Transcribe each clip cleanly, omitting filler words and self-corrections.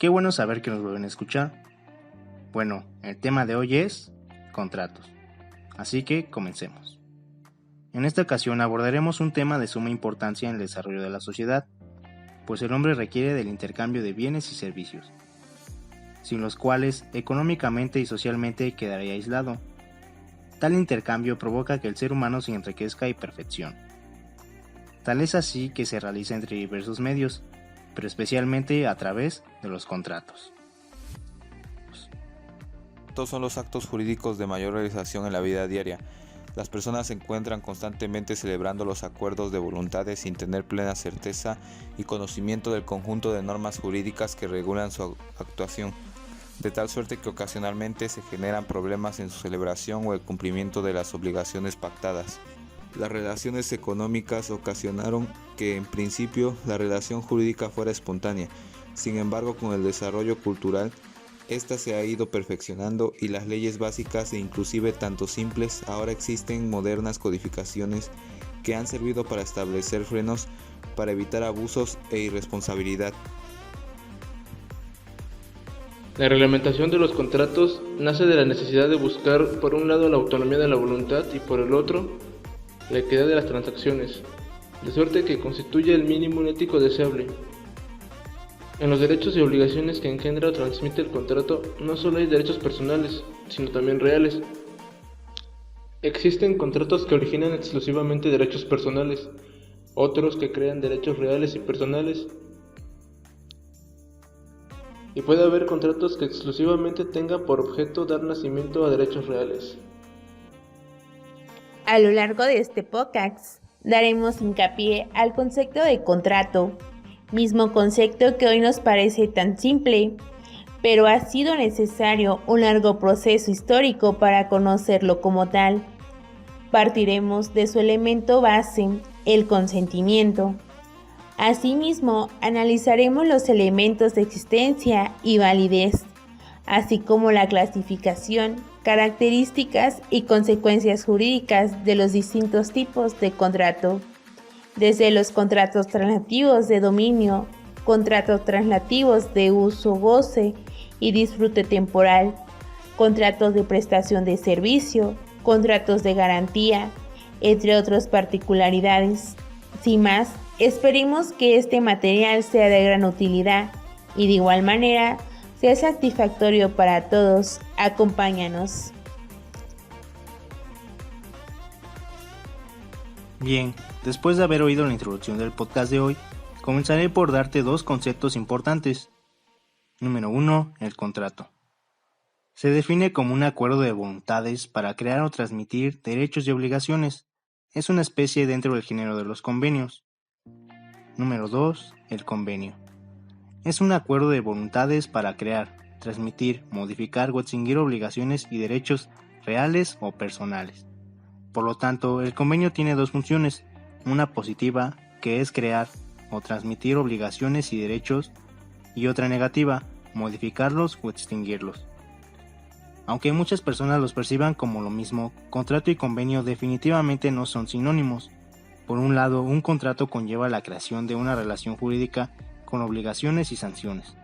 Qué bueno saber que nos vuelven a escuchar. Bueno, el tema de hoy es contratos. Así que comencemos. En esta ocasión abordaremos un tema de suma importancia en el desarrollo de la sociedad, pues el hombre requiere del intercambio de bienes y servicios, sin los cuales económicamente y socialmente quedaría aislado. Tal intercambio provoca que el ser humano se enriquezca y perfeccione. Tal es así que se realiza entre diversos medios, pero especialmente a través de los contratos. Estos son los actos jurídicos de mayor realización en la vida diaria. Las personas se encuentran constantemente celebrando los acuerdos de voluntades sin tener plena certeza y conocimiento del conjunto de normas jurídicas que regulan su actuación, de tal suerte que ocasionalmente se generan problemas en su celebración o el cumplimiento de las obligaciones pactadas. Las relaciones económicas ocasionaron que, en principio, la relación jurídica fuera espontánea. Sin embargo, con el desarrollo cultural, esta se ha ido perfeccionando y las leyes básicas e inclusive tanto simples, ahora existen modernas codificaciones que han servido para establecer frenos para evitar abusos e irresponsabilidad. La reglamentación de los contratos nace de la necesidad de buscar, por un lado, la autonomía de la voluntad y por el otro, la equidad de las transacciones, de suerte que constituye el mínimo ético deseable. En los derechos y obligaciones que engendra o transmite el contrato no solo hay derechos personales, sino también reales. Existen contratos que originan exclusivamente derechos personales, otros que crean derechos reales y personales, y puede haber contratos que exclusivamente tengan por objeto dar nacimiento a derechos reales. A lo largo de este podcast daremos hincapié al concepto de contrato, mismo concepto que hoy nos parece tan simple, pero ha sido necesario un largo proceso histórico para conocerlo como tal. Partiremos de su elemento base, el consentimiento. Asimismo, analizaremos los elementos de existencia y validez, así como la clasificación, características y consecuencias jurídicas de los distintos tipos de contrato, desde los contratos translativos de dominio, contratos translativos de uso, goce y disfrute temporal, contratos de prestación de servicio, contratos de garantía, entre otras particularidades. Sin más, esperemos que este material sea de gran utilidad y de igual manera sea satisfactorio para todos. Acompáñanos. Bien, después de haber oído la introducción del podcast de hoy, comenzaré por darte dos conceptos importantes. Número 1. El contrato. Se define como un acuerdo de voluntades para crear o transmitir derechos y obligaciones. Es una especie dentro del género de los convenios. Número 2. El convenio. Es un acuerdo de voluntades para crear, transmitir, modificar o extinguir obligaciones y derechos reales o personales. Por lo tanto, el convenio tiene dos funciones, una positiva, que es crear o transmitir obligaciones y derechos, y otra negativa, modificarlos o extinguirlos. Aunque muchas personas los perciban como lo mismo, contrato y convenio definitivamente no son sinónimos. Por un lado, un contrato conlleva la creación de una relación jurídica con obligaciones y sanciones.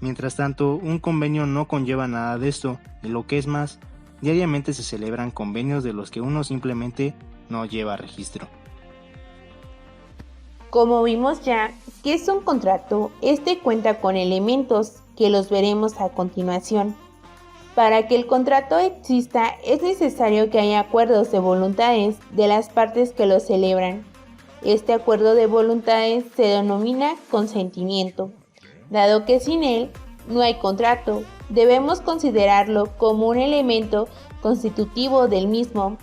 Mientras tanto, un convenio no conlleva nada de esto, y lo que es más, diariamente se celebran convenios de los que uno simplemente no lleva registro. Como vimos ya, ¿qué es un contrato? Este cuenta con elementos que los veremos a continuación. Para que el contrato exista es necesario que haya acuerdos de voluntades de las partes que lo celebran. Este acuerdo de voluntades se denomina consentimiento. Dado que sin él no hay contrato, debemos considerarlo como un elemento constitutivo del mismo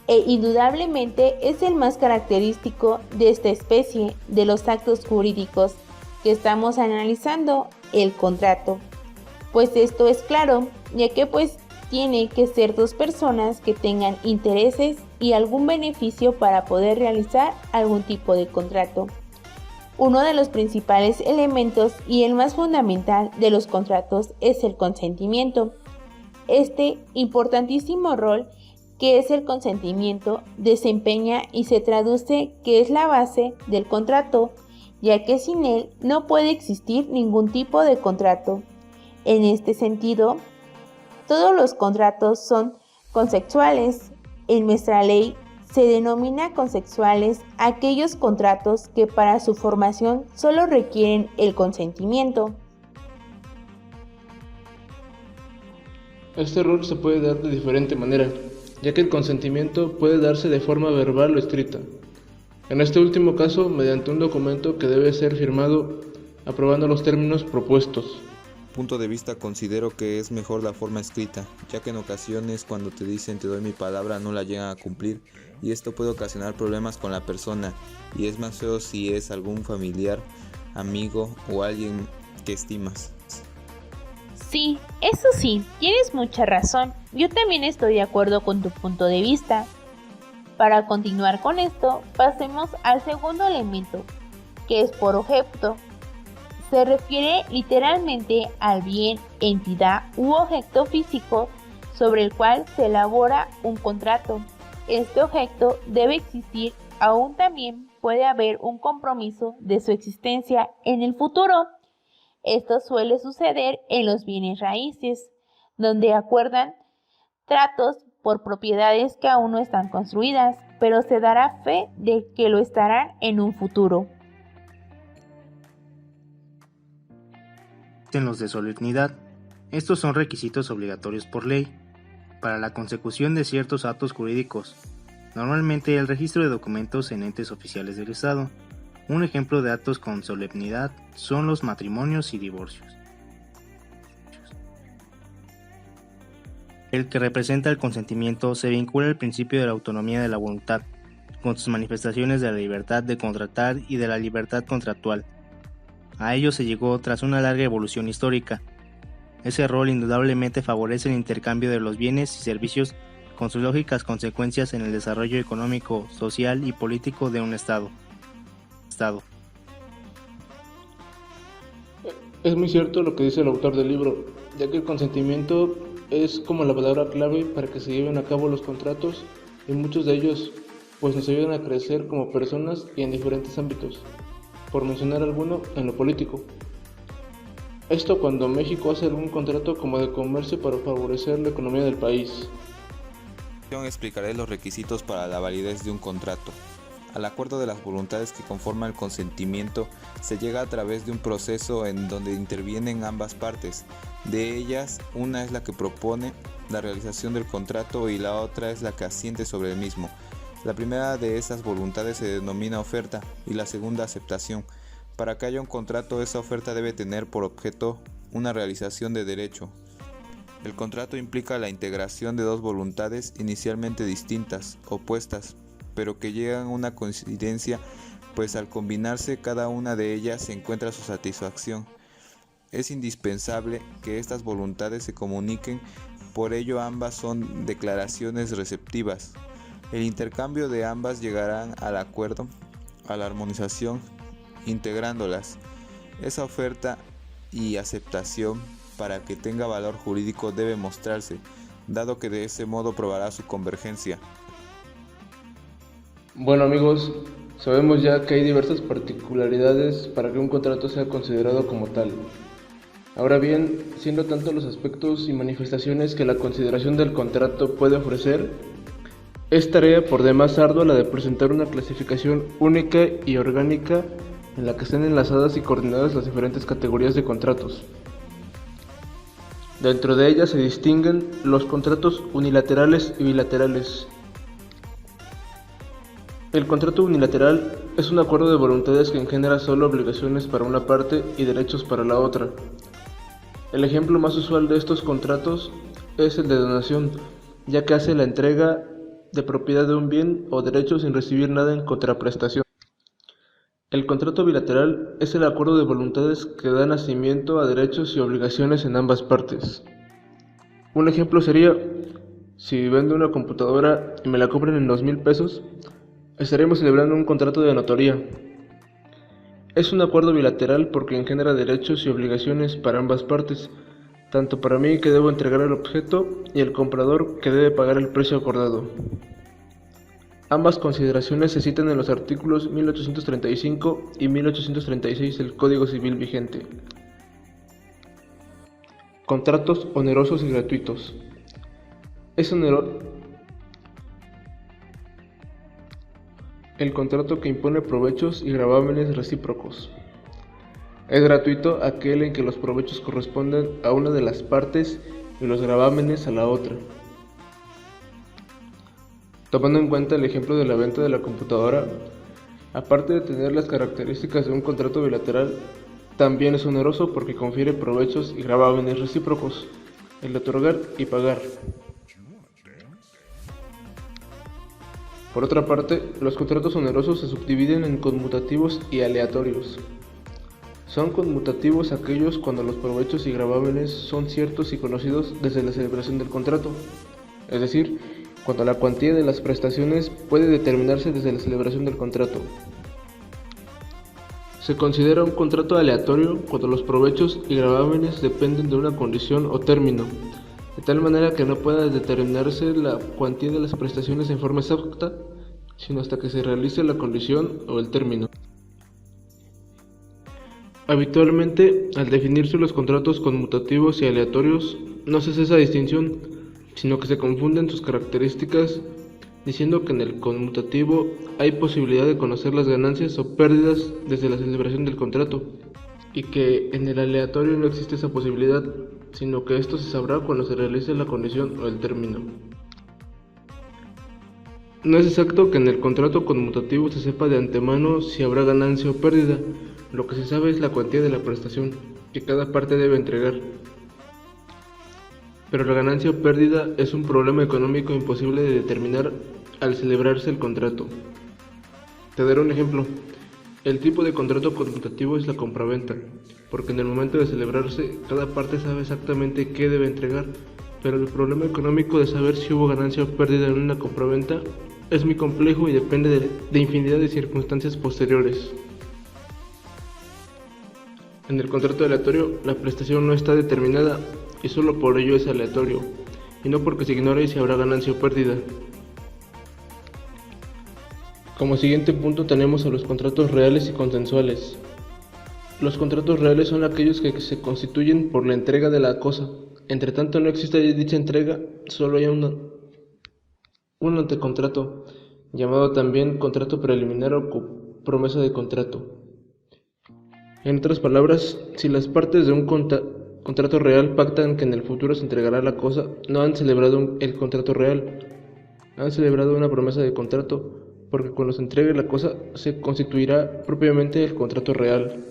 e indudablemente es el más característico de esta especie de los actos jurídicos que estamos analizando, el contrato. Pues esto es claro, ya que tiene que ser dos personas que tengan intereses y algún beneficio para poder realizar algún tipo de contrato. Uno de los principales elementos y el más fundamental de los contratos es el consentimiento. Este importantísimo rol que es el consentimiento desempeña y se traduce que es la base del contrato ya que sin él no puede existir ningún tipo de contrato. En este sentido, todos los contratos son consensuales. En nuestra ley se denomina consensuales aquellos contratos que para su formación solo requieren el consentimiento. Este rol se puede dar de diferente manera, ya que el consentimiento puede darse de forma verbal o escrita. En este último caso, mediante un documento que debe ser firmado aprobando los términos propuestos. Punto de vista, considero que es mejor la forma escrita, ya que en ocasiones cuando te dicen te doy mi palabra no la llegan a cumplir y esto puede ocasionar problemas con la persona y es más feo si es algún familiar, amigo o alguien que estimas. Sí, eso sí, tienes mucha razón. Yo también estoy de acuerdo con tu punto de vista. Para continuar con esto, pasemos al segundo elemento, que es por objeto. Se refiere literalmente al bien, entidad u objeto físico sobre el cual se elabora un contrato. Este objeto debe existir, aún también puede haber un compromiso de su existencia en el futuro. Esto suele suceder en los bienes raíces, donde acuerdan tratos por propiedades que aún no están construidas, pero se dará fe de que lo estarán en un futuro. En los de solemnidad, estos son requisitos obligatorios por ley para la consecución de ciertos actos jurídicos, normalmente el registro de documentos en entes oficiales del Estado. Un ejemplo de actos con solemnidad son los matrimonios y divorcios. El que representa el consentimiento se vincula al principio de la autonomía de la voluntad, con sus manifestaciones de la libertad de contratar y de la libertad contractual. A ello se llegó tras una larga evolución histórica. Ese rol indudablemente favorece el intercambio de los bienes y servicios con sus lógicas consecuencias en el desarrollo económico, social y político de un Estado. Es muy cierto lo que dice el autor del libro, ya que el consentimiento es como la palabra clave para que se lleven a cabo los contratos y muchos de ellos pues nos ayudan a crecer como personas y en diferentes ámbitos, por mencionar alguno en lo político. Esto cuando México hace algún contrato como de comercio para favorecer la economía del país. Explicaré los requisitos para la validez de un contrato. Al acuerdo de las voluntades que conforman el consentimiento se llega a través de un proceso en donde intervienen ambas partes. De ellas, una es la que propone la realización del contrato y la otra es la que asiente sobre el mismo. La primera de esas voluntades se denomina oferta y la segunda aceptación. Para que haya un contrato, esa oferta debe tener por objeto una realización de derecho. El contrato implica la integración de dos voluntades inicialmente distintas, opuestas, pero que llegan a una coincidencia, pues al combinarse cada una de ellas encuentra su satisfacción. Es indispensable que estas voluntades se comuniquen, por ello ambas son declaraciones receptivas. El intercambio de ambas llegarán al acuerdo, a la armonización, integrándolas. Esa oferta y aceptación, para que tenga valor jurídico, debe mostrarse, dado que de ese modo probará su convergencia. Bueno amigos, sabemos ya que hay diversas particularidades para que un contrato sea considerado como tal. Ahora bien, siendo tantos los aspectos y manifestaciones que la consideración del contrato puede ofrecer, es tarea por demás ardua la de presentar una clasificación única y orgánica en la que estén enlazadas y coordinadas las diferentes categorías de contratos. Dentro de ellas se distinguen los contratos unilaterales y bilaterales. El contrato unilateral es un acuerdo de voluntades que engendra solo obligaciones para una parte y derechos para la otra. El ejemplo más usual de estos contratos es el de donación, ya que hace la entrega de propiedad de un bien o derecho sin recibir nada en contraprestación. El contrato bilateral es el acuerdo de voluntades que da nacimiento a derechos y obligaciones en ambas partes. Un ejemplo sería, si vendo una computadora y me la compran en 2,000 pesos, estaremos celebrando un contrato de notaría. Es un acuerdo bilateral porque engendra derechos y obligaciones para ambas partes, tanto para mí que debo entregar el objeto y el comprador que debe pagar el precio acordado. Ambas consideraciones se citan en los artículos 1835 y 1836 del Código Civil vigente. Contratos onerosos y gratuitos. Es oneroso el contrato que impone provechos y gravámenes recíprocos. Es gratuito aquel en que los provechos corresponden a una de las partes y los gravámenes a la otra. Tomando en cuenta el ejemplo de la venta de la computadora, aparte de tener las características de un contrato bilateral, también es oneroso porque confiere provechos y gravámenes recíprocos, el otorgar y pagar. Por otra parte, los contratos onerosos se subdividen en conmutativos y aleatorios. Son conmutativos aquellos cuando los provechos y gravámenes son ciertos y conocidos desde la celebración del contrato, es decir, cuando la cuantía de las prestaciones puede determinarse desde la celebración del contrato. Se considera un contrato aleatorio cuando los provechos y gravámenes dependen de una condición o término, de tal manera que no pueda determinarse la cuantía de las prestaciones en forma exacta, sino hasta que se realice la condición o el término. Habitualmente, al definirse los contratos conmutativos y aleatorios, no se hace esa distinción, sino que se confunden sus características, diciendo que en el conmutativo hay posibilidad de conocer las ganancias o pérdidas desde la celebración del contrato, y que en el aleatorio no existe esa posibilidad, sino que esto se sabrá cuando se realice la condición o el término. No es exacto que en el contrato conmutativo se sepa de antemano si habrá ganancia o pérdida. Lo que se sabe es la cuantía de la prestación que cada parte debe entregar. Pero la ganancia o pérdida es un problema económico imposible de determinar al celebrarse el contrato. Te daré un ejemplo. El tipo de contrato conmutativo es la compraventa, porque en el momento de celebrarse cada parte sabe exactamente qué debe entregar, pero el problema económico de saber si hubo ganancia o pérdida en una compraventa es muy complejo y depende de infinidad de circunstancias posteriores. En el contrato aleatorio, la prestación no está determinada y solo por ello es aleatorio, y no porque se ignore si habrá ganancia o pérdida. Como siguiente punto tenemos a los contratos reales y consensuales. Los contratos reales son aquellos que se constituyen por la entrega de la cosa. Entre tanto no existe dicha entrega, solo hay un antecontrato, llamado también contrato preliminar o promesa de contrato. En otras palabras, si las partes de un contrato real pactan que en el futuro se entregará la cosa, no han celebrado el contrato real, han celebrado una promesa de contrato, porque cuando se entregue la cosa se constituirá propiamente el contrato real.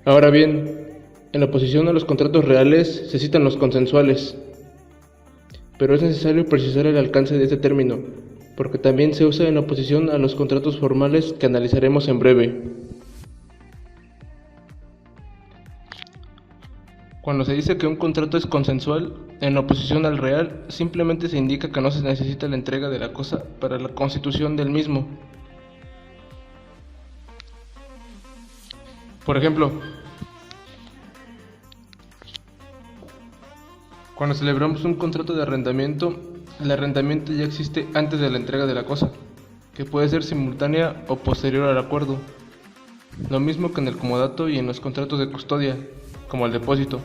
Ahora bien, en oposición a los contratos reales se citan los consensuales, pero es necesario precisar el alcance de este término, porque también se usa en oposición a los contratos formales que analizaremos en breve. Cuando se dice que un contrato es consensual, en oposición al real, simplemente se indica que no se necesita la entrega de la cosa para la constitución del mismo. Por ejemplo, cuando celebramos un contrato de arrendamiento, el arrendamiento ya existe antes de la entrega de la cosa, que puede ser simultánea o posterior al acuerdo. Lo mismo que en el comodato y en los contratos de custodia, como el depósito.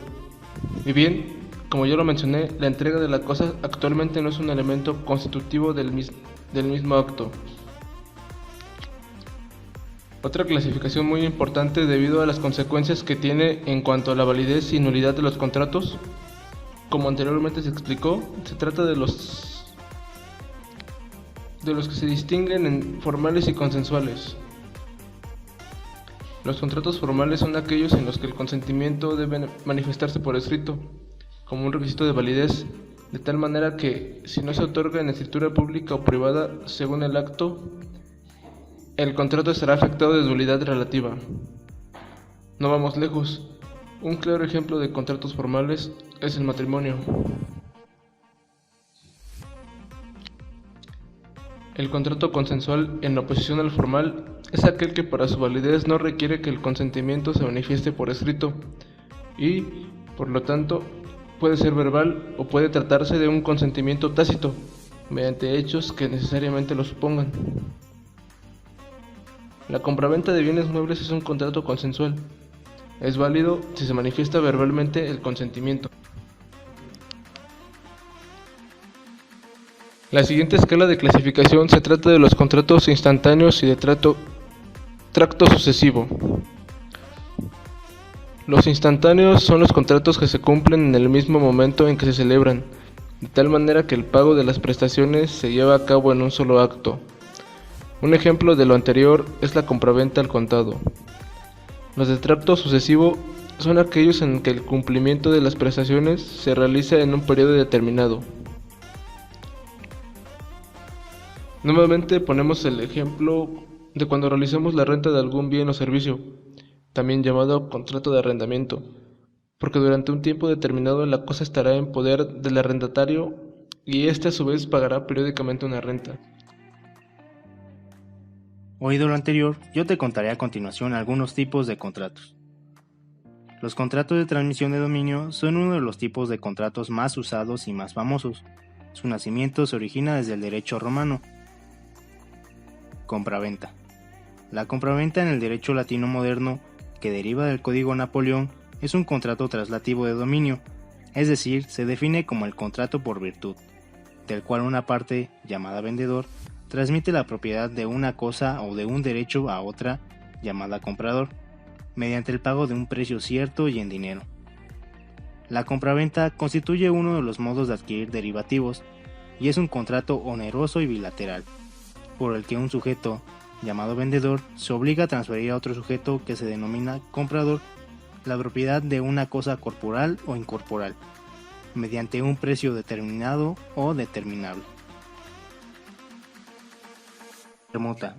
Y bien, como ya lo mencioné, la entrega de la cosa actualmente no es un elemento constitutivo del mismo acto. Otra clasificación muy importante debido a las consecuencias que tiene en cuanto a la validez y nulidad de los contratos, como anteriormente se explicó, se trata de los que se distinguen en formales y consensuales. Los contratos formales son aquellos en los que el consentimiento debe manifestarse por escrito, como un requisito de validez, de tal manera que, si no se otorga en escritura pública o privada según el acto, el contrato estará afectado de nulidad relativa. No vamos lejos. Un claro ejemplo de contratos formales es el matrimonio. El contrato consensual, en oposición al formal, es aquel que para su validez no requiere que el consentimiento se manifieste por escrito y, por lo tanto, puede ser verbal o puede tratarse de un consentimiento tácito, mediante hechos que necesariamente lo supongan. La compraventa de bienes muebles es un contrato consensual. Es válido si se manifiesta verbalmente el consentimiento. La siguiente escala de clasificación se trata de los contratos instantáneos y de tracto sucesivo. Los instantáneos son los contratos que se cumplen en el mismo momento en que se celebran, de tal manera que el pago de las prestaciones se lleva a cabo en un solo acto. Un ejemplo de lo anterior es la compraventa al contado. Los de tracto sucesivo son aquellos en que el cumplimiento de las prestaciones se realiza en un periodo determinado. Nuevamente ponemos el ejemplo de cuando realizamos la renta de algún bien o servicio, también llamado contrato de arrendamiento, porque durante un tiempo determinado la cosa estará en poder del arrendatario y éste a su vez pagará periódicamente una renta. Oído lo anterior, yo te contaré a continuación algunos tipos de contratos. Los contratos de transmisión de dominio son uno de los tipos de contratos más usados y más famosos. Su nacimiento se origina desde el derecho romano. Compraventa. La compraventa en el derecho latino moderno, que deriva del Código Napoleón, es un contrato traslativo de dominio, es decir, se define como el contrato por virtud, del cual una parte, llamada vendedor, transmite la propiedad de una cosa o de un derecho a otra, llamada comprador, mediante el pago de un precio cierto y en dinero. La compraventa constituye uno de los modos de adquirir derivativos y es un contrato oneroso y bilateral, por el que un sujeto, llamado vendedor, se obliga a transferir a otro sujeto que se denomina comprador la propiedad de una cosa corporal o incorporal, mediante un precio determinado o determinable. Permuta.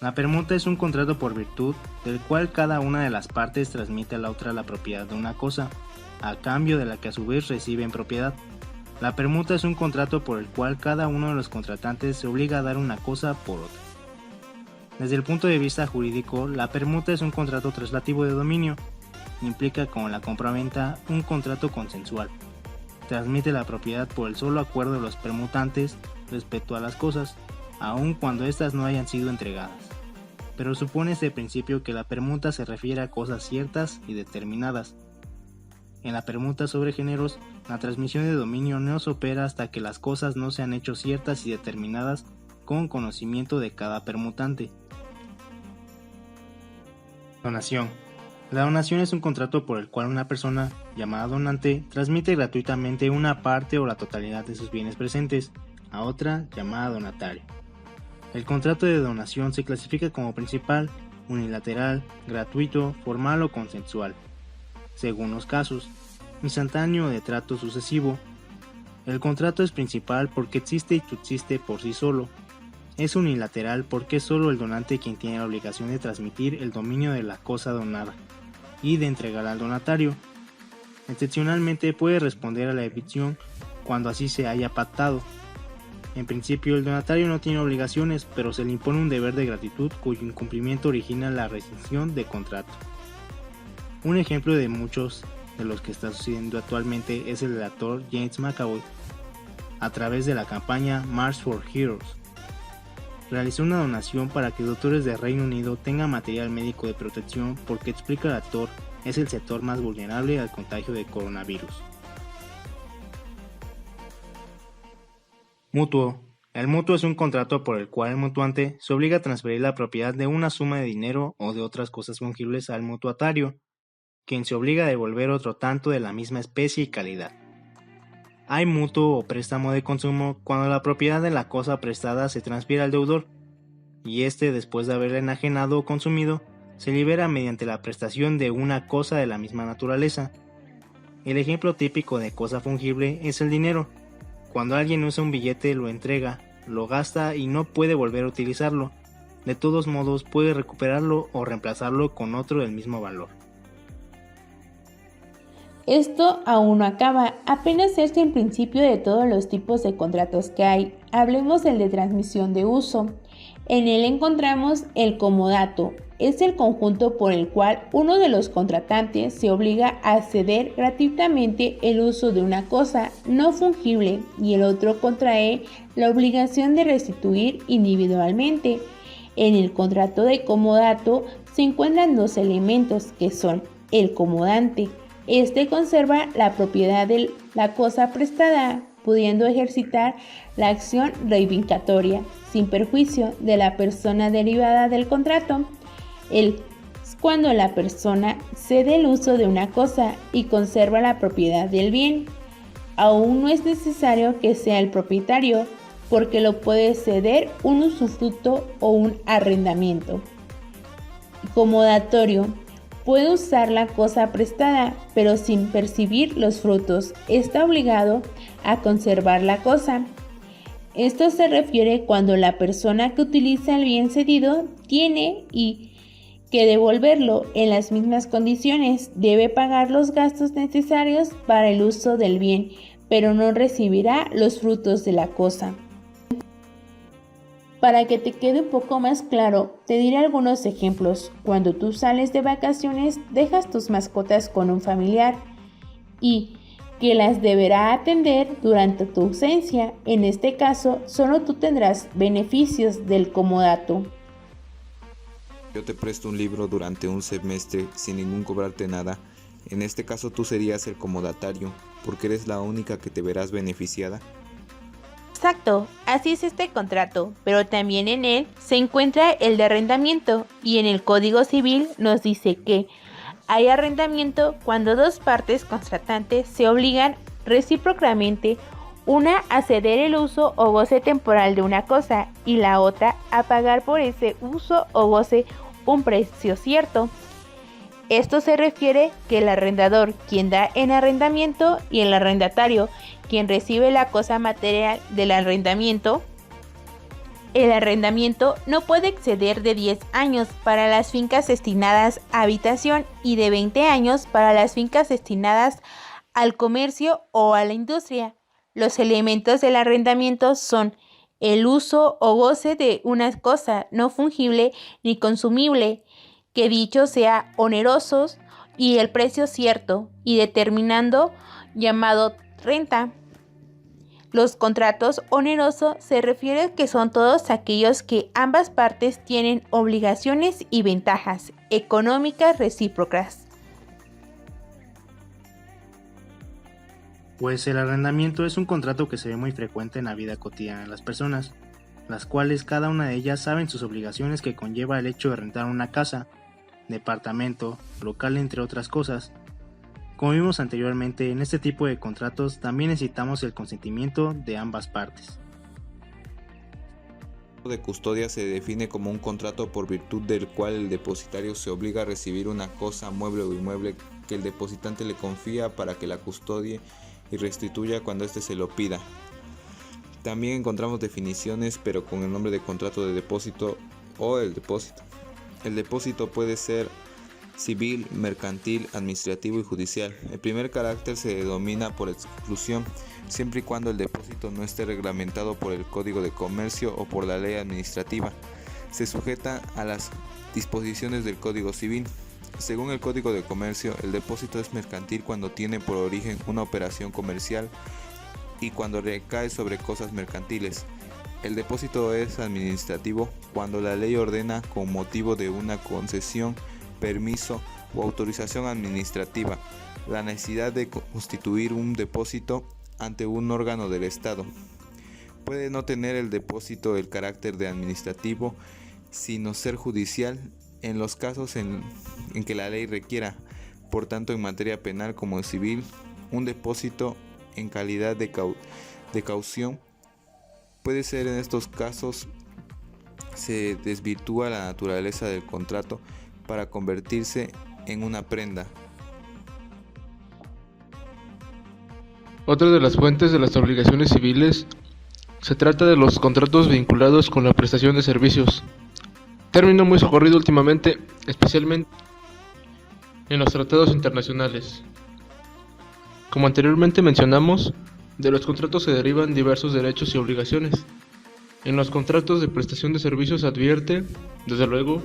La permuta es un contrato por virtud del cual cada una de las partes transmite a la otra la propiedad de una cosa, a cambio de la que a su vez reciben propiedad. La permuta es un contrato por el cual cada uno de los contratantes se obliga a dar una cosa por otra. Desde el punto de vista jurídico, la permuta es un contrato traslativo de dominio. Implica como la compraventa un contrato consensual. Transmite la propiedad por el solo acuerdo de los permutantes respecto a las cosas, aun cuando éstas no hayan sido entregadas. Pero supone este principio que la permuta se refiere a cosas ciertas y determinadas. En la permuta sobre géneros, la transmisión de dominio no se opera hasta que las cosas no se han hecho ciertas y determinadas con conocimiento de cada permutante. Donación. La donación es un contrato por el cual una persona, llamada donante, transmite gratuitamente una parte o la totalidad de sus bienes presentes a otra, llamada donatario. El contrato de donación se clasifica como principal, unilateral, gratuito, formal o consensual, según los casos, instantáneo o de trato sucesivo. El contrato es principal porque existe y subsiste por sí solo. Es unilateral porque es solo el donante quien tiene la obligación de transmitir el dominio de la cosa donada y de entregar al donatario. Excepcionalmente puede responder a la evicción cuando así se haya pactado. En principio el donatario no tiene obligaciones, pero se le impone un deber de gratitud cuyo incumplimiento origina la rescisión de contrato. Un ejemplo de muchos de los que está sucediendo actualmente es el del actor James McAvoy, a través de la campaña March for Heroes. Realizó una donación para que doctores de Reino Unido tengan material médico de protección porque, explica el actor, es el sector más vulnerable al contagio de coronavirus. Mutuo. El mutuo es un contrato por el cual el mutuante se obliga a transferir la propiedad de una suma de dinero o de otras cosas fungibles al mutuatario, quien se obliga a devolver otro tanto de la misma especie y calidad. Hay mutuo o préstamo de consumo cuando la propiedad de la cosa prestada se transfiere al deudor, y éste, después de haberla enajenado o consumido, se libera mediante la prestación de una cosa de la misma naturaleza. El ejemplo típico de cosa fungible es el dinero. Cuando alguien usa un billete, lo entrega, lo gasta y no puede volver a utilizarlo. De todos modos, puede recuperarlo o reemplazarlo con otro del mismo valor. Esto aún no acaba, apenas es el principio de todos los tipos de contratos que hay. Hablemos del de transmisión de uso. En él encontramos el comodato, es el conjunto por el cual uno de los contratantes se obliga a ceder gratuitamente el uso de una cosa no fungible y el otro contrae la obligación de restituir individualmente. En el contrato de comodato se encuentran dos elementos que son el comodante. Este conserva la propiedad de la cosa prestada, pudiendo ejercitar la acción reivindicatoria sin perjuicio de la persona derivada del contrato. Es cuando la persona cede el uso de una cosa y conserva la propiedad del bien. Aún no es necesario que sea el propietario, porque lo puede ceder un usufructo o un arrendamiento. Comodatorio. Puede usar la cosa prestada, pero sin percibir los frutos. Está obligado a conservar la cosa. Esto se refiere cuando la persona que utiliza el bien cedido tiene que devolverlo en las mismas condiciones. Debe pagar los gastos necesarios para el uso del bien, pero no recibirá los frutos de la cosa. Para que te quede un poco más claro, te diré algunos ejemplos. Cuando tú sales de vacaciones, dejas tus mascotas con un familiar y que las deberá atender durante tu ausencia. En este caso, solo tú tendrás beneficios del comodato. Yo te presto un libro durante un semestre sin ningún cobrarte nada. En este caso tú serías el comodatario, porque eres la única que te verás beneficiada. Exacto, así es este contrato, pero también en él se encuentra el de arrendamiento y en el Código Civil nos dice que hay arrendamiento cuando dos partes contratantes se obligan recíprocamente, una a ceder el uso o goce temporal de una cosa y la otra a pagar por ese uso o goce un precio cierto. Esto se refiere que el arrendador, quien da en arrendamiento, y el arrendatario, quien recibe la cosa material del arrendamiento. El arrendamiento no puede exceder de 10 años para las fincas destinadas a habitación y de 20 años para las fincas destinadas al comercio o a la industria. Los elementos del arrendamiento son el uso o goce de una cosa no fungible ni consumible, que dicho sea onerosos y el precio cierto y determinando llamado renta. Los contratos onerosos se refiere que son todos aquellos que ambas partes tienen obligaciones y ventajas económicas recíprocas. Pues el arrendamiento es un contrato que se ve muy frecuente en la vida cotidiana de las personas, las cuales cada una de ellas saben sus obligaciones que conlleva el hecho de rentar una casa, departamento, local, entre otras cosas. Como vimos anteriormente, en este tipo de contratos también necesitamos el consentimiento de ambas partes. El de custodia se define como un contrato por virtud del cual el depositario se obliga a recibir una cosa, mueble o inmueble que el depositante le confía para que la custodie y restituya cuando éste se lo pida. También encontramos definiciones, pero con el nombre de contrato de depósito o el depósito. El depósito puede ser civil, mercantil, administrativo y judicial. El primer carácter se denomina por exclusión, siempre y cuando el depósito no esté reglamentado por el Código de Comercio o por la ley administrativa. Se sujeta a las disposiciones del Código Civil. Según el Código de Comercio, el depósito es mercantil cuando tiene por origen una operación comercial y cuando recae sobre cosas mercantiles. El depósito es administrativo cuando la ley ordena con motivo de una concesión, permiso o autorización administrativa la necesidad de constituir un depósito ante un órgano del Estado. Puede no tener el depósito el carácter de administrativo, sino ser judicial en los casos en que la ley requiera. Por tanto, en materia penal como civil, un depósito en calidad de caución puede ser. En estos casos se desvirtúa la naturaleza del contrato para convertirse en una prenda. Otra de las fuentes de las obligaciones civiles se trata de los contratos vinculados con la prestación de servicios, término muy socorrido últimamente, especialmente en los tratados internacionales. Como anteriormente mencionamos, de los contratos se derivan diversos derechos y obligaciones. En los contratos de prestación de servicios se advierte, desde luego,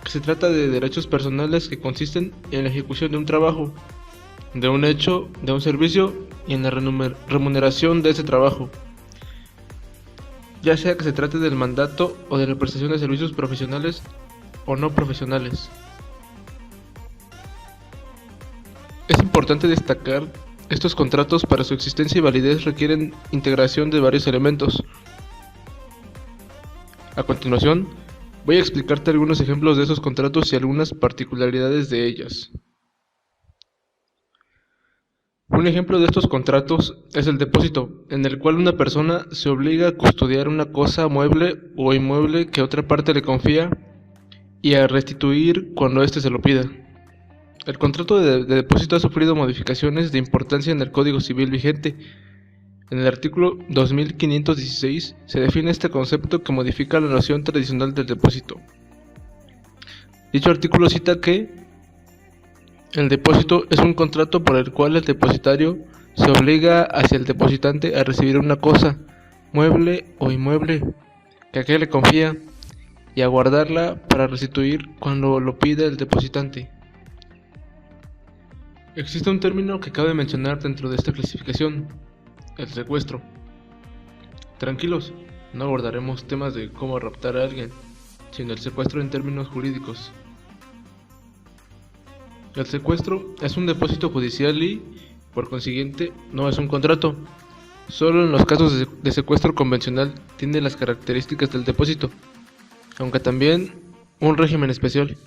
que se trata de derechos personales que consisten en la ejecución de un trabajo, de un hecho, de un servicio y en la remuneración de ese trabajo, ya sea que se trate del mandato o de la prestación de servicios profesionales o no profesionales. Es importante destacar, estos contratos para su existencia y validez requieren integración de varios elementos. A continuación, voy a explicarte algunos ejemplos de esos contratos y algunas particularidades de ellas. Un ejemplo de estos contratos es el depósito, en el cual una persona se obliga a custodiar una cosa mueble o inmueble que otra parte le confía y a restituir cuando éste se lo pida. El contrato de depósito ha sufrido modificaciones de importancia en el Código Civil vigente. En el artículo 2516 se define este concepto que modifica la noción tradicional del depósito. Dicho artículo cita que el depósito es un contrato por el cual el depositario se obliga hacia el depositante a recibir una cosa, mueble o inmueble, que aquel le confía, y a guardarla para restituir cuando lo pida el depositante. Existe un término que cabe mencionar dentro de esta clasificación: el secuestro. Tranquilos, no abordaremos temas de cómo raptar a alguien, sino el secuestro en términos jurídicos. El secuestro es un depósito judicial y, por consiguiente, no es un contrato. Solo en los casos de secuestro convencional tiene las características del depósito, aunque también un régimen especial.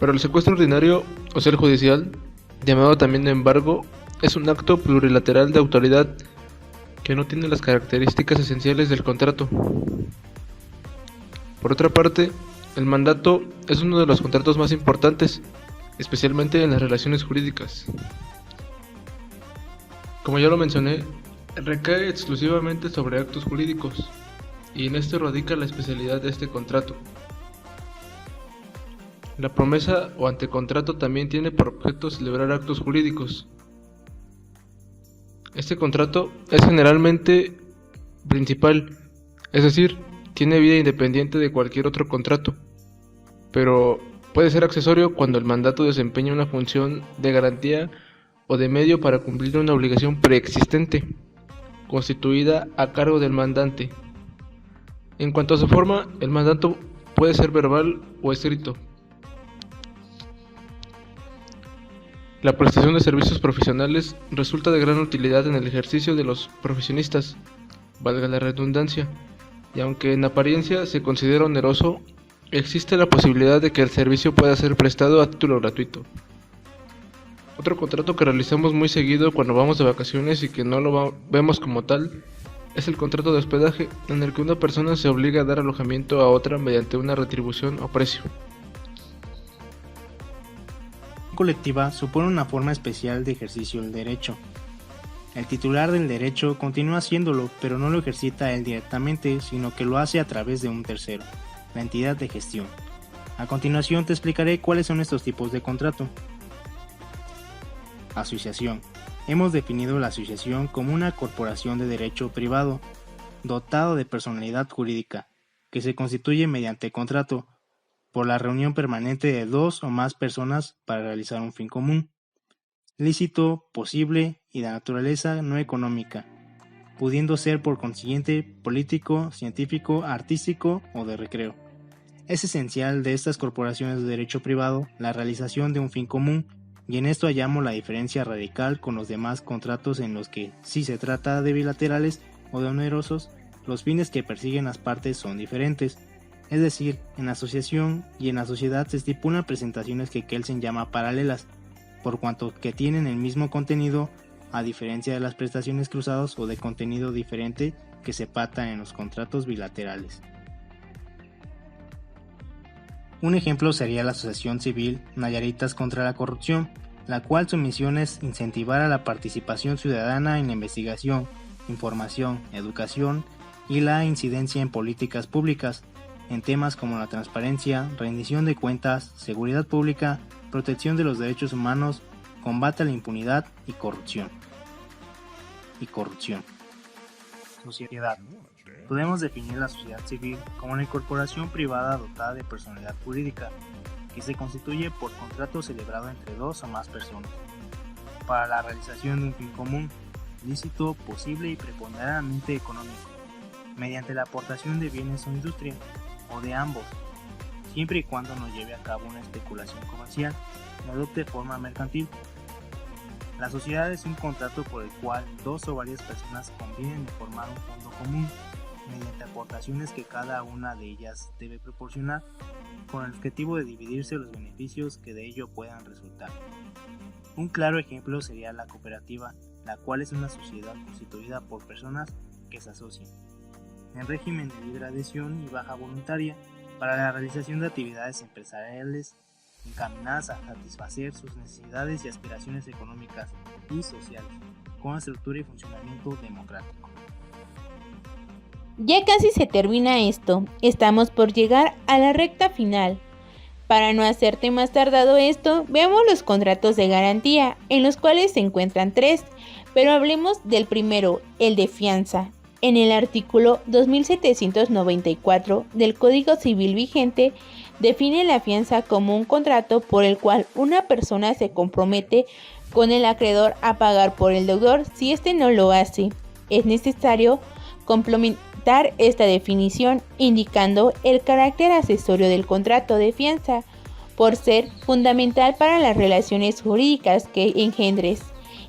Pero el secuestro ordinario, o sea el judicial, llamado también embargo, es un acto plurilateral de autoridad que no tiene las características esenciales del contrato. Por otra parte, el mandato es uno de los contratos más importantes, especialmente en las relaciones jurídicas. Como ya lo mencioné, recae exclusivamente sobre actos jurídicos, y en esto radica la especialidad de este contrato. La promesa o antecontrato también tiene por objeto celebrar actos jurídicos. Este contrato es generalmente principal, es decir, tiene vida independiente de cualquier otro contrato, pero puede ser accesorio cuando el mandato desempeña una función de garantía o de medio para cumplir una obligación preexistente, constituida a cargo del mandante. En cuanto a su forma, el mandato puede ser verbal o escrito. La prestación de servicios profesionales resulta de gran utilidad en el ejercicio de los profesionistas, valga la redundancia, y aunque en apariencia se considera oneroso, existe la posibilidad de que el servicio pueda ser prestado a título gratuito. Otro contrato que realizamos muy seguido cuando vamos de vacaciones y que no lo vemos como tal es el contrato de hospedaje, en el que una persona se obliga a dar alojamiento a otra mediante una retribución o precio. Colectiva supone una forma especial de ejercicio del derecho. El titular del derecho continúa haciéndolo, pero no lo ejercita él directamente, sino que lo hace a través de un tercero, la entidad de gestión. A continuación te explicaré cuáles son estos tipos de contrato. Asociación. Hemos definido la asociación como una corporación de derecho privado, dotado de personalidad jurídica, que se constituye mediante contrato, por la reunión permanente de dos o más personas para realizar un fin común, lícito, posible y de naturaleza no económica, pudiendo ser por consiguiente político, científico, artístico o de recreo. Es esencial de estas corporaciones de derecho privado la realización de un fin común, y en esto hallamos la diferencia radical con los demás contratos en los que, si se trata de bilaterales o de onerosos, los fines que persiguen las partes son diferentes. Es decir, en la asociación y en la sociedad se estipulan presentaciones que Kelsen llama paralelas, por cuanto que tienen el mismo contenido, a diferencia de las prestaciones cruzadas o de contenido diferente que se pactan en los contratos bilaterales. Un ejemplo sería la Asociación Civil Nayaritas contra la Corrupción, la cual su misión es incentivar a la participación ciudadana en la investigación, información, educación y la incidencia en políticas públicas, en temas como la transparencia, rendición de cuentas, seguridad pública, protección de los derechos humanos, combate a la impunidad y corrupción. Sociedad. Podemos definir la sociedad civil como una corporación privada dotada de personalidad jurídica, que se constituye por contrato celebrado entre dos o más personas, para la realización de un fin común, lícito, posible y preponderantemente económico, mediante la aportación de bienes o industria, o de ambos, siempre y cuando no lleve a cabo una especulación comercial o adopte forma mercantil. La sociedad es un contrato por el cual dos o varias personas convienen en formar un fondo común, mediante aportaciones que cada una de ellas debe proporcionar, con el objetivo de dividirse los beneficios que de ello puedan resultar. Un claro ejemplo sería la cooperativa, la cual es una sociedad constituida por personas que se asocian, en régimen de libre adhesión y baja voluntaria, para la realización de actividades empresariales encaminadas a satisfacer sus necesidades y aspiraciones económicas y sociales, con estructura y funcionamiento democrático. Ya casi se termina esto, estamos por llegar a la recta final. Para no hacerte más tardado esto, veamos los contratos de garantía, en los cuales se encuentran 3, pero hablemos del primero, el de fianza. En el artículo 2794 del Código Civil vigente, define la fianza como un contrato por el cual una persona se compromete con el acreedor a pagar por el deudor si éste no lo hace. Es necesario complementar esta definición indicando el carácter accesorio del contrato de fianza, por ser fundamental para las relaciones jurídicas que engendres,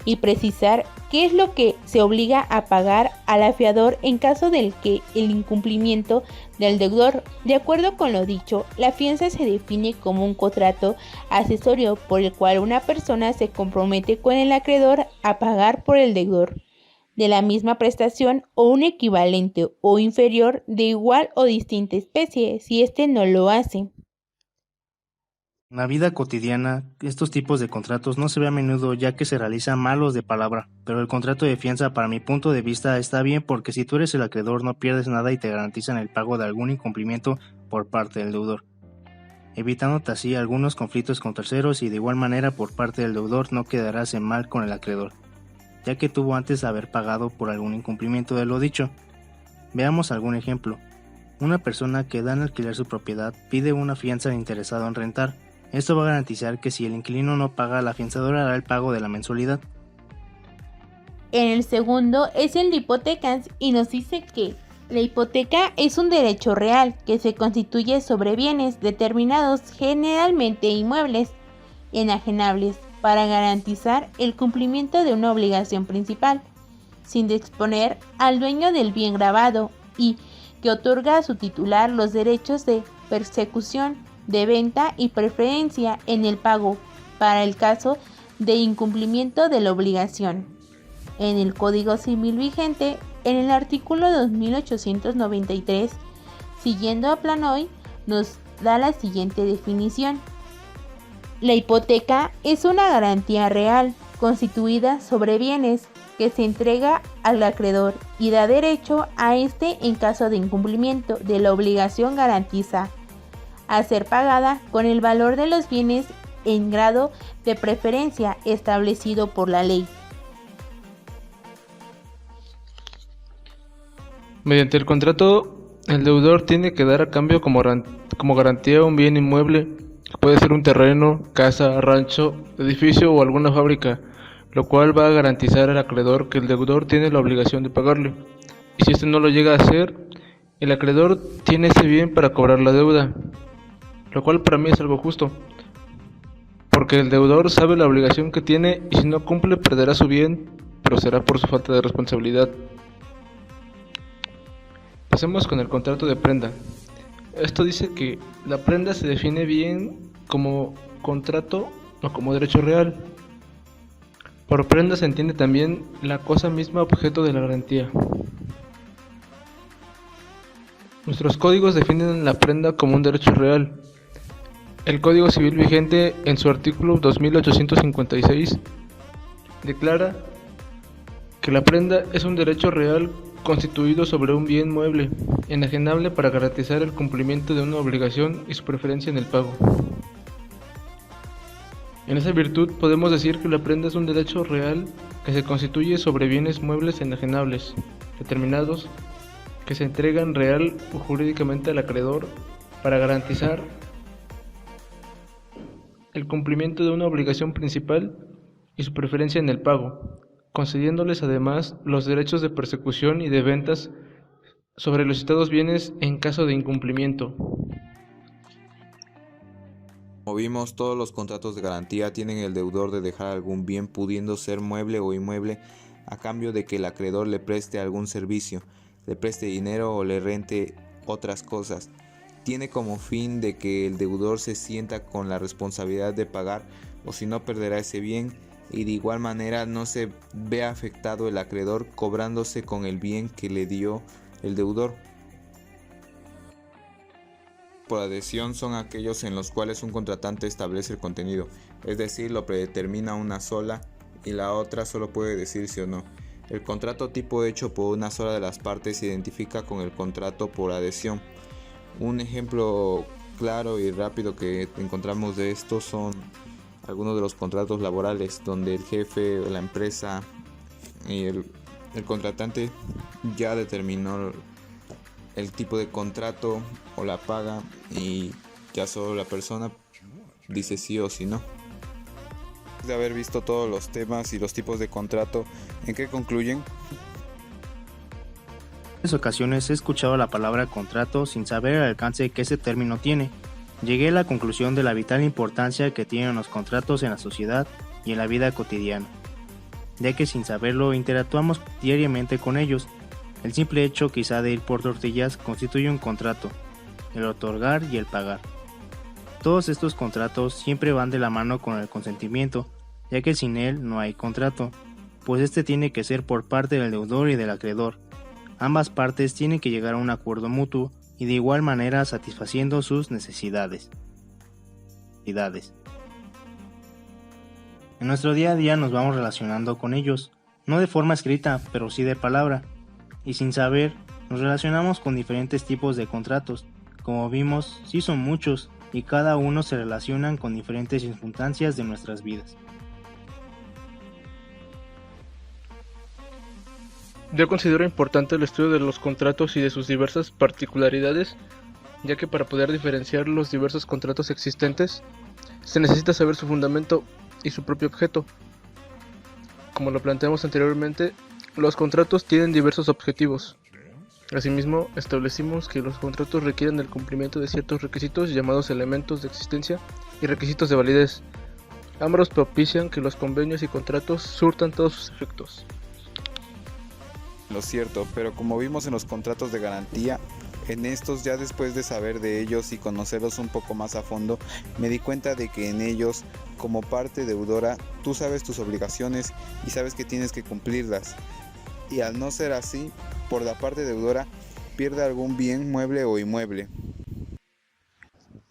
y precisar qué es lo que se obliga a pagar al afiador en caso del que el incumplimiento del deudor. De acuerdo con lo dicho, la fianza se define como un contrato accesorio por el cual una persona se compromete con el acreedor a pagar por el deudor de la misma prestación o un equivalente o inferior de igual o distinta especie, si éste no lo hace. En la vida cotidiana, estos tipos de contratos no se ve a menudo ya que se realizan malos de palabra, pero el contrato de fianza para mi punto de vista está bien porque si tú eres el acreedor no pierdes nada y te garantizan el pago de algún incumplimiento por parte del deudor, evitándote así algunos conflictos con terceros y de igual manera por parte del deudor no quedarás en mal con el acreedor, ya que tuvo antes de haber pagado por algún incumplimiento de lo dicho. Veamos algún ejemplo. Una persona que da en alquiler su propiedad pide una fianza al interesado en rentar. Esto va a garantizar que si el inquilino no paga, la fianzadora hará el pago de la mensualidad. En el segundo es el de hipotecas y nos dice que la hipoteca es un derecho real que se constituye sobre bienes determinados, generalmente inmuebles, enajenables, para garantizar el cumplimiento de una obligación principal, sin exponer al dueño del bien grabado, y que otorga a su titular los derechos de persecución, de venta y preferencia en el pago para el caso de incumplimiento de la obligación. En el Código Civil vigente, en el artículo 2893, siguiendo a Planoy, nos da la siguiente definición. La hipoteca es una garantía real constituida sobre bienes que se entrega al acreedor y da derecho a éste en caso de incumplimiento de la obligación garantiza a ser pagada con el valor de los bienes en grado de preferencia establecido por la ley. Mediante el contrato, el deudor tiene que dar a cambio como garantía un bien inmueble, que puede ser un terreno, casa, rancho, edificio o alguna fábrica, lo cual va a garantizar al acreedor que el deudor tiene la obligación de pagarle. Y si este no lo llega a hacer, el acreedor tiene ese bien para cobrar la deuda, lo cual para mí es algo justo, porque el deudor sabe la obligación que tiene y si no cumple perderá su bien, pero será por su falta de responsabilidad. Pasemos con el contrato de prenda. Esto dice que la prenda se define bien como contrato o como derecho real. Por prenda se entiende también la cosa misma objeto de la garantía. Nuestros códigos definen la prenda como un derecho real. El Código Civil vigente, en su artículo 2856, declara que la prenda es un derecho real constituido sobre un bien mueble, enajenable para garantizar el cumplimiento de una obligación y su preferencia en el pago. En esa virtud podemos decir que la prenda es un derecho real que se constituye sobre bienes muebles enajenables, determinados, que se entregan real o jurídicamente al acreedor para garantizar el cumplimiento de una obligación principal y su preferencia en el pago, concediéndoles además los derechos de persecución y de ventas sobre los citados bienes en caso de incumplimiento. Como vimos, todos los contratos de garantía tienen el deudor de dejar algún bien, pudiendo ser mueble o inmueble, a cambio de que el acreedor le preste algún servicio, le preste dinero o le rente otras cosas. Tiene como fin de que el deudor se sienta con la responsabilidad de pagar, o si no perderá ese bien, y de igual manera no se ve afectado el acreedor cobrándose con el bien que le dio el deudor. Por adhesión son aquellos en los cuales un contratante establece el contenido, es decir, lo predetermina una sola y la otra solo puede decir sí o no. El contrato tipo hecho por una sola de las partes se identifica con el contrato por adhesión. Un ejemplo claro y rápido que encontramos de esto son algunos de los contratos laborales, donde el jefe, la empresa y el contratante ya determinó el tipo de contrato o la paga, y ya solo la persona dice sí o sí no. De haber visto todos los temas y los tipos de contrato, ¿en qué concluyen? En varias ocasiones he escuchado la palabra contrato sin saber el alcance que ese término tiene. Llegué a la conclusión de la vital importancia que tienen los contratos en la sociedad y en la vida cotidiana, ya que sin saberlo interactuamos diariamente con ellos. El simple hecho quizá de ir por tortillas constituye un contrato, el otorgar y el pagar. Todos estos contratos siempre van de la mano con el consentimiento, ya que sin él no hay contrato, pues este tiene que ser por parte del deudor y del acreedor. Ambas partes tienen que llegar a un acuerdo mutuo y de igual manera satisfaciendo sus necesidades. En nuestro día a día nos vamos relacionando con ellos, no de forma escrita, pero sí de palabra, y sin saber nos relacionamos con diferentes tipos de contratos. Como vimos, sí son muchos, y cada uno se relacionan con diferentes circunstancias de nuestras vidas. Yo considero importante el estudio de los contratos y de sus diversas particularidades, ya que para poder diferenciar los diversos contratos existentes, se necesita saber su fundamento y su propio objeto. Como lo planteamos anteriormente, los contratos tienen diversos objetivos. Asimismo, establecimos que los contratos requieren el cumplimiento de ciertos requisitos llamados elementos de existencia y requisitos de validez. Ambos propician que los convenios y contratos surtan todos sus efectos. Lo cierto, pero como vimos en los contratos de garantía, en estos, ya después de saber de ellos y conocerlos un poco más a fondo, me di cuenta de que en ellos, como parte deudora, tú sabes tus obligaciones y sabes que tienes que cumplirlas. Y al no ser así, por la parte deudora, pierde algún bien mueble o inmueble.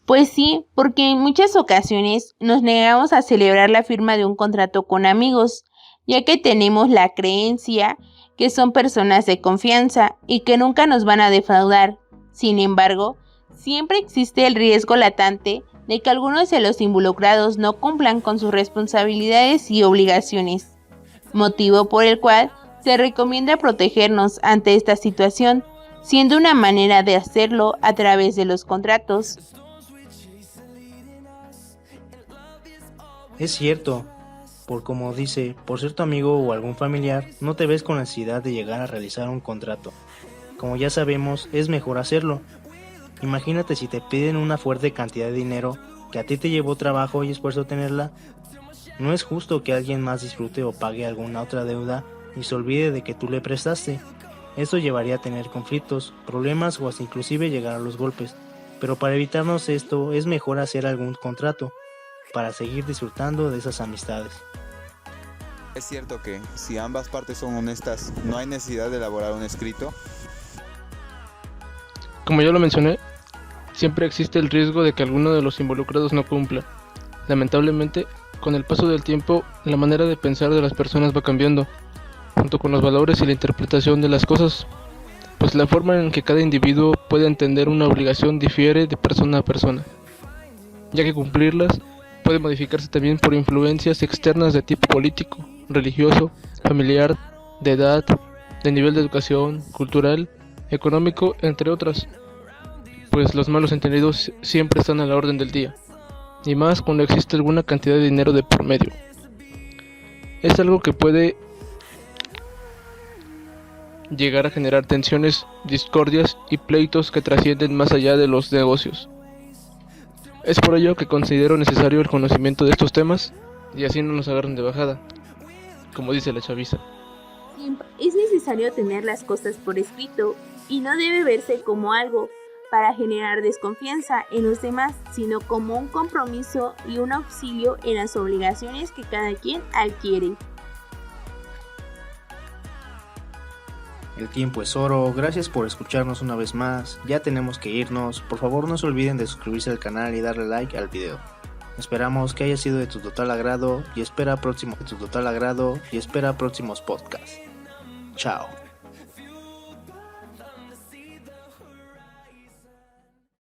Pues sí, porque en muchas ocasiones nos negamos a celebrar la firma de un contrato con amigos, ya que tenemos la creencia que son personas de confianza y que nunca nos van a defraudar. Sin embargo, siempre existe el riesgo latente de que algunos de los involucrados no cumplan con sus responsabilidades y obligaciones, motivo por el cual se recomienda protegernos ante esta situación, siendo una manera de hacerlo a través de los contratos. Es cierto, como dice, por ser tu amigo o algún familiar, no te ves con necesidad de llegar a realizar un contrato. Como ya sabemos, es mejor hacerlo. Imagínate si te piden una fuerte cantidad de dinero que a ti te llevó trabajo y esfuerzo tenerla. No es justo que alguien más disfrute o pague alguna otra deuda y se olvide de que tú le prestaste. Esto llevaría a tener conflictos, problemas o hasta inclusive llegar a los golpes. Pero para evitarnos esto, es mejor hacer algún contrato, para seguir disfrutando de esas amistades. Es cierto que, si ambas partes son honestas, no hay necesidad de elaborar un escrito. Como ya lo mencioné, siempre existe el riesgo de que alguno de los involucrados no cumpla. Lamentablemente, con el paso del tiempo, la manera de pensar de las personas va cambiando, junto con los valores y la interpretación de las cosas, pues la forma en que cada individuo puede entender una obligación difiere de persona a persona, ya que cumplirlas puede modificarse también por influencias externas de tipo político, religioso, familiar, de edad, de nivel de educación, cultural económico, entre otras, pues los malos entendidos siempre están a la orden del día, y más cuando existe alguna cantidad de dinero de por medio. Es algo que puede llegar a generar tensiones, discordias y pleitos que trascienden más allá de los negocios. Es por ello que considero necesario el conocimiento de estos temas y así no nos agarren de bajada, como dice la chaviza. Es necesario tener las cosas por escrito y no debe verse como algo para generar desconfianza en los demás, sino como un compromiso y un auxilio en las obligaciones que cada quien adquiere. El tiempo es oro, gracias por escucharnos una vez más, ya tenemos que irnos, por favor no se olviden de suscribirse al canal y darle like al video. Esperamos que haya sido de tu total agrado y espera próximos podcasts. Chao.